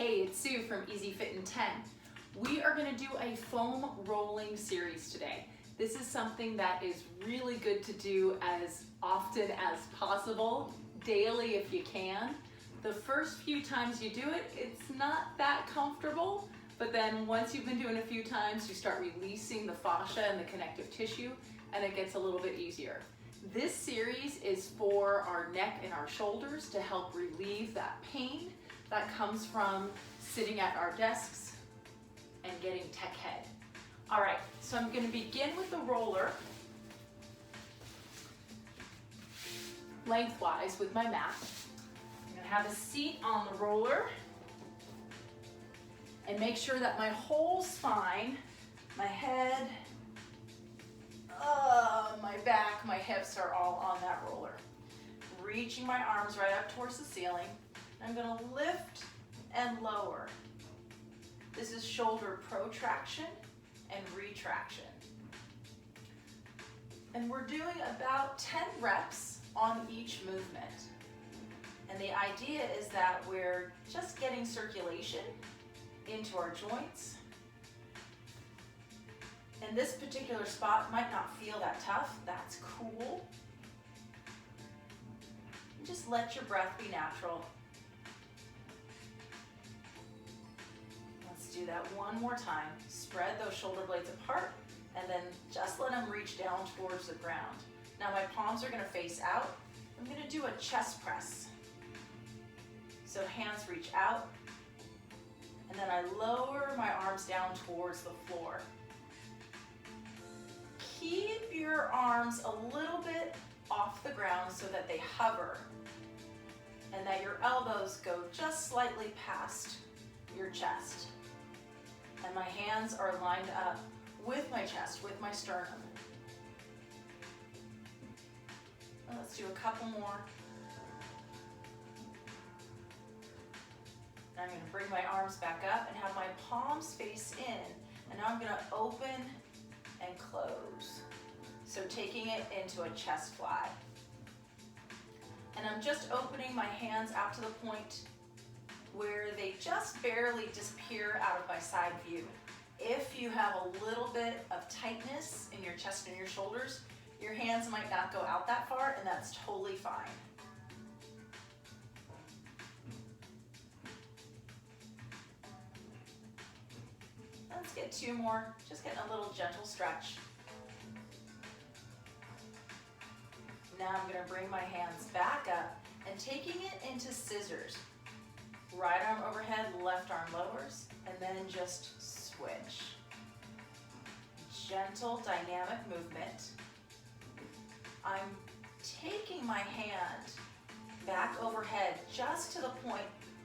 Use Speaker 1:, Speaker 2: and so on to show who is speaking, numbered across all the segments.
Speaker 1: Hey, it's Sue from Easy Fit in 10. We are going to do a foam rolling series today. This is something that is really good to do as often as possible, daily if you can. The first few times you do it, it's not that comfortable, but then once you've been doing it a few times, you start releasing the fascia and the connective tissue, and it gets a little bit easier. This series is for our neck and our shoulders to help relieve that pain that comes from sitting at our desks and getting tech head. All right, so I'm going to begin with the roller lengthwise with my mat. I'm going to have a seat on the roller and make sure that my whole spine, my head, my back, my hips are all on that roller. Reaching my arms right up towards the ceiling. I'm going to lift and lower. This is shoulder protraction and retraction. And we're doing about 10 reps on each movement. And the idea is that we're just getting circulation into our joints. And this particular spot might not feel that tough. That's cool. And just let your breath be natural. Let's do that one more time. Spread those shoulder blades apart and then just let them reach down towards the ground. Now my palms are going to face out. I'm going to do a chest press. So hands reach out and then I lower my arms down towards the floor. Keep your arms a little bit off the ground so that they hover and that your elbows go just slightly past your chest. And my hands are lined up with my chest, with my sternum. And let's do a couple more. Now I'm going to bring my arms back up and have my palms face in. And now I'm going to open and close. So taking it into a chest fly. And I'm just opening my hands out to the point where they just barely disappear out of my side view. If you have a little bit of tightness in your chest and your shoulders, your hands might not go out that far, and that's totally fine. Let's get two more, just getting a little gentle stretch. Now I'm going to bring my hands back up and taking it into scissors. Right arm overhead, left arm lowers, and then just switch. Gentle, dynamic movement. I'm taking my hand back overhead just to the point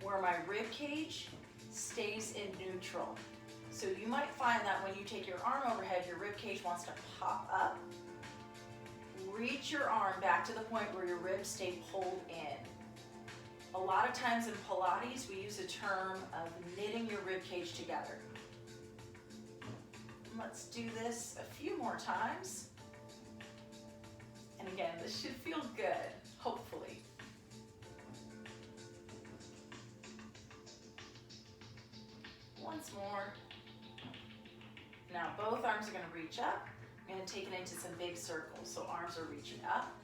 Speaker 1: where my rib cage stays in neutral. So you might find that when you take your arm overhead, your rib cage wants to pop up. Reach your arm back to the point where your ribs stay pulled in. A lot of times in Pilates, we use a term of knitting your rib cage together. Let's do this a few more times. And again, this should feel good, hopefully. Once more. Now both arms are going to reach up. I'm going to take it into some big circles. So arms are reaching up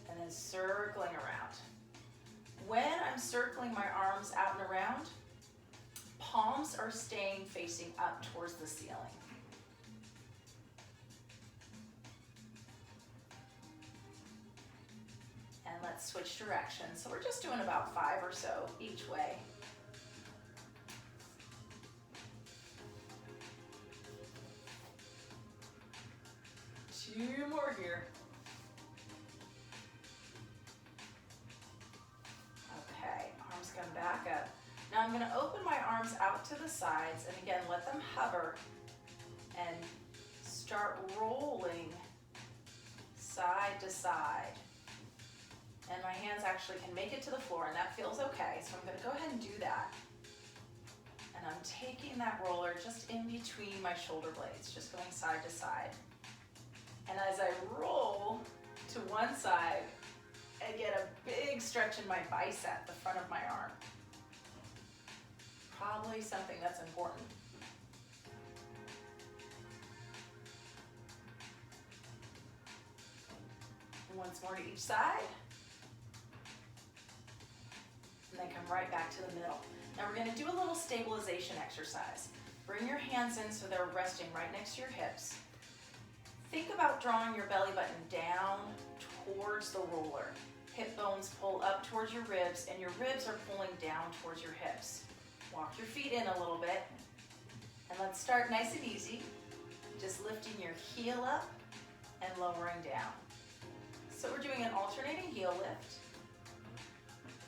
Speaker 1: and then circling around. When I'm circling my arms out and around, palms are staying facing up towards the ceiling. And let's switch directions. So we're just doing about 5 or so each way. Two more here. Come back up. Now I'm going to open my arms out to the sides and again let them hover and start rolling side to side. And my hands actually can make it to the floor and that feels okay. So I'm going to go ahead and do that. And I'm taking that roller just in between my shoulder blades, just going side to side. And as I roll to one side, I get a big stretch in my bicep, the front of my arm. probably something that's important. Once more to each side. And then come right back to the middle. Now we're going to do a little stabilization exercise. Bring your hands in so they're resting right next to your hips. Think about drawing your belly button down towards the roller. Hip bones pull up towards your ribs, and your ribs are pulling down towards your hips. Walk your feet in a little bit. And let's start nice and easy. Just lifting your heel up and lowering down. So we're doing an alternating heel lift.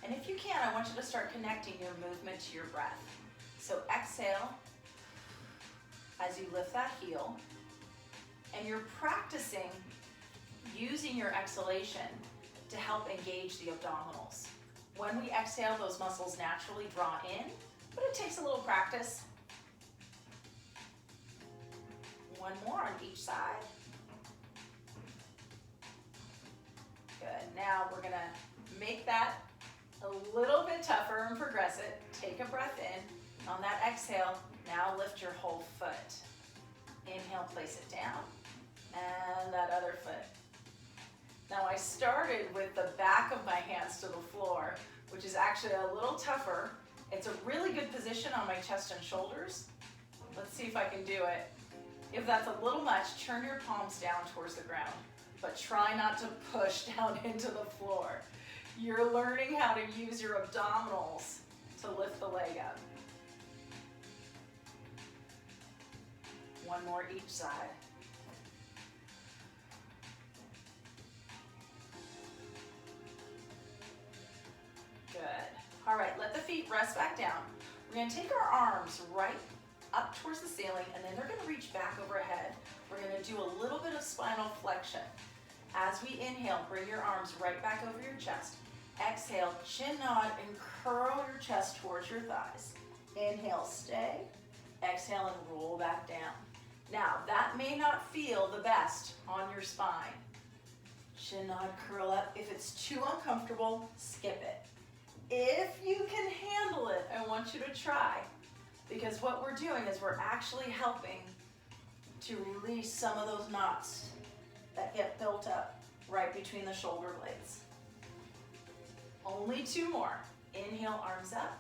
Speaker 1: And if you can, I want you to start connecting your movement to your breath. So exhale as you lift that heel. And you're practicing using your exhalation to help engage the abdominals. When we exhale, those muscles naturally draw in, but it takes a little practice. One more on each side. Good. Now we're going to make that a little bit tougher and progress it. Take a breath in. On that exhale, now lift your whole foot. Inhale, place it down. And that other foot. Now I started with the back of my hands to the floor, which is actually a little tougher. It's a really good position on my chest and shoulders. Let's see if I can do it. If that's a little much, turn your palms down towards the ground, but try not to push down into the floor. You're learning how to use your abdominals to lift the leg up. One more each side. Good. All right, let the feet rest back down. We're going to take our arms right up towards the ceiling, and then they're going to reach back overhead. We're going to do a little bit of spinal flexion. As we inhale, bring your arms right back over your chest. Exhale, chin nod, and curl your chest towards your thighs. Inhale, stay. Exhale, and roll back down. Now, that may not feel the best on your spine. Chin nod, curl up. If it's too uncomfortable, skip it. If you can handle it, I want you to try. Because what we're doing is we're actually helping to release some of those knots that get built up right between the shoulder blades. Only two more. Inhale, arms up.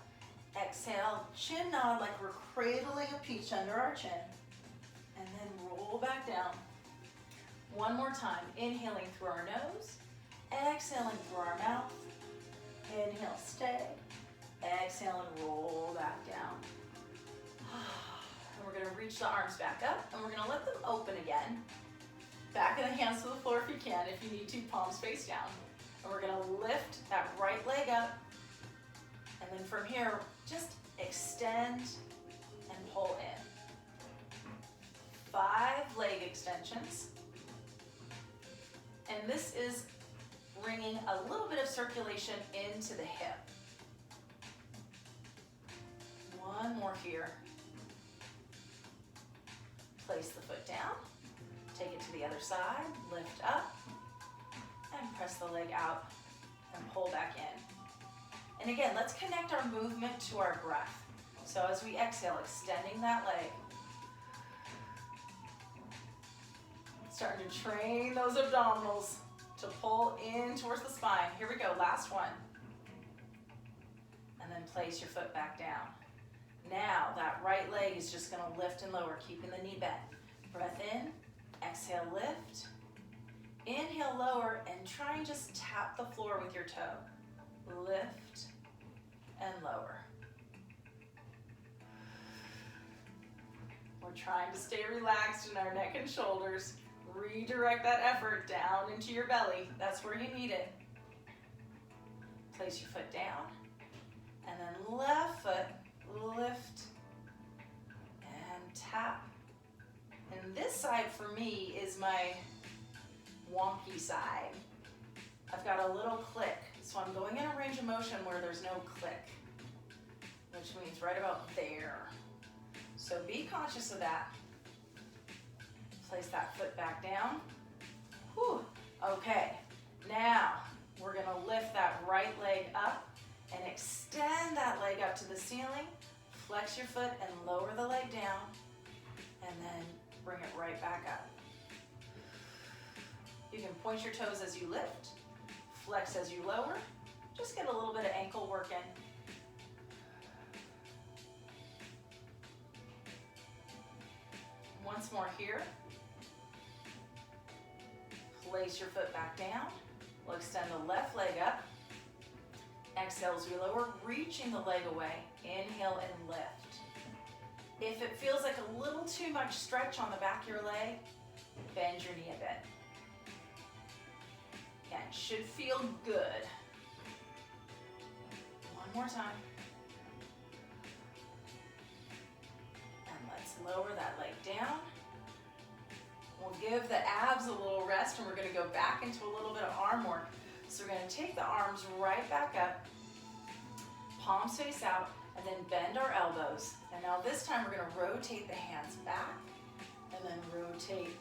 Speaker 1: Exhale, chin nod like we're cradling a peach under our chin. And then roll back down. One more time. Inhaling through our nose. Exhaling through our mouth. Inhale, stay. Exhale and roll back down. And we're going to reach the arms back up, and we're going to let them open again. Back of the hands to the floor if you can. If you need to, palms face down. And we're going to lift that right leg up. And then from here, just extend and pull in. 5 leg extensions. And this is bringing a little bit of circulation into the hip. One more here. Place the foot down. Take it to the other side. Lift up. And press the leg out and pull back in. And again, let's connect our movement to our breath. So as we exhale, extending that leg. Starting to train those abdominals to pull in towards the spine. Here we go, last one. And then place your foot back down. Now, that right leg is just going to lift and lower, keeping the knee bent. Breath in, exhale, lift. Inhale, lower, and try and just tap the floor with your toe. Lift and lower. We're trying to stay relaxed in our neck and shoulders. Redirect that effort down into your belly. That's where you need it. Place your foot down. And then left foot, lift and tap. And this side for me is my wonky side. I've got a little click. So I'm going in a range of motion where there's no click, which means right about there. So be conscious of that. Place that foot back down. Whew. Okay, now we're gonna lift that right leg up and extend that leg up to the ceiling.
Speaker 2: Flex your foot and lower the leg down, and then bring it right back up. You can point your toes as you lift, flex as you lower. Just get a little bit of ankle work in. Once more here. Place your foot back down. We'll extend the left leg up. Exhale as we lower, reaching the leg away. Inhale and lift. If it feels like a little too much stretch on the back of your leg, bend your knee a bit. Again, should feel good. One more time. And let's lower that leg down. We'll give the abs a little rest, and we're going to go back into a little bit of arm work. So we're going to take the arms right back up, palms face out, and then bend our elbows. And now this time we're going to rotate the hands back and then rotate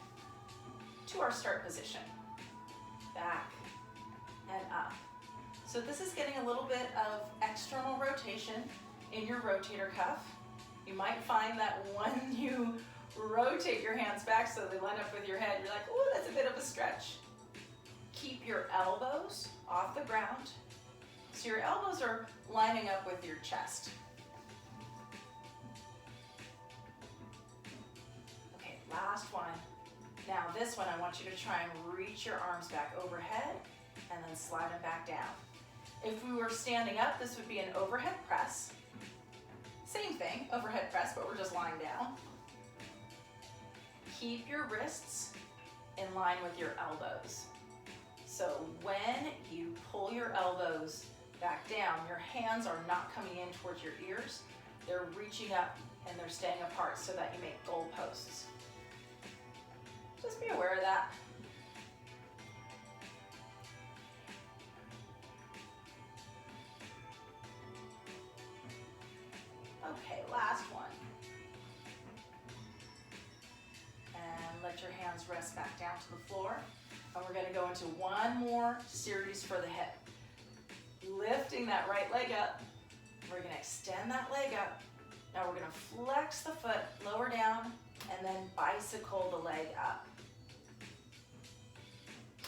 Speaker 2: to our start position. Back and up. So this is getting a little bit of external rotation in your rotator cuff. You might find that when you rotate your hands back so they line up with your head, you're like, oh, that's a bit of a stretch. Keep your elbows off the ground so your elbows are lining up with your chest. Okay, last one. Now this one, I want you to try and reach your arms back overhead and then slide them back down. If we were standing up, this would be an overhead press. Same thing, overhead press, but we're just lying down. Keep your wrists in line with your elbows. So when you pull your elbows back down, your hands are not coming in towards your ears. They're reaching up and they're staying apart so that you make goalposts. Just be aware of that. Okay, last one. And let your hands rest back down to the floor. And we're going to go into one more series for the hip. Lifting that right leg up. We're going to extend that leg up. Now we're going to flex the foot, lower down, and then bicycle the leg up.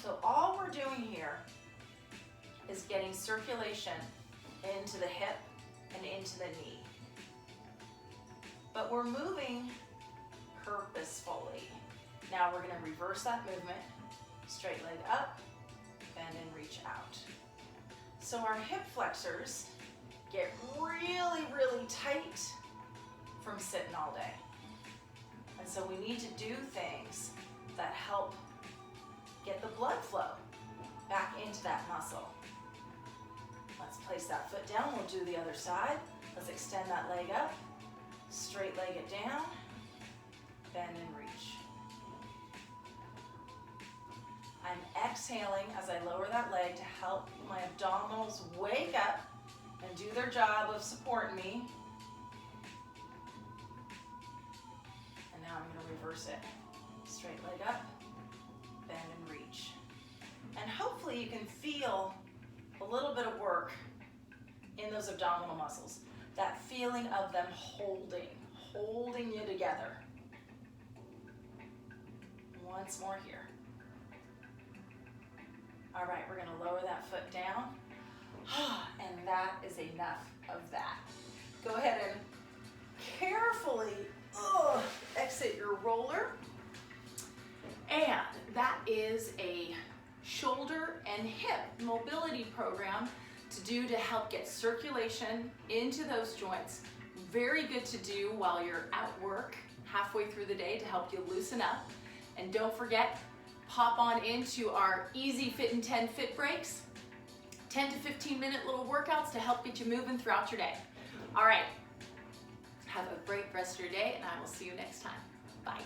Speaker 2: So all we're doing here is getting circulation into the hip and into the knee. But we're moving purposefully. Now we're going to reverse that movement. Straight leg up, bend and reach out. So our hip flexors get really, really tight from sitting all day. And so we need to do things that help get the blood flow back into that muscle. Let's place that foot down. We'll do the other side. Let's extend that leg up, straight leg it down, bend and reach. I'm exhaling as I lower that leg to help my abdominals wake up and do their job of supporting me. And now I'm going to reverse it. Straight leg up, bend and reach. And hopefully you can feel a little bit of work in those abdominal muscles. That feeling of them holding you together. Once more here. All right, we're gonna lower that foot down. And that is enough of that. Go ahead and carefully exit your roller. And that is a shoulder and hip mobility program to help get circulation into those joints. Very good to do while you're at work halfway through the day to help you loosen up. And don't forget, hop on into our easy Fit in 10 Fitbreaks, 10 to 15 minute little workouts to help get you moving throughout your day. All right, have a great rest of your day and I will see you next time. Bye.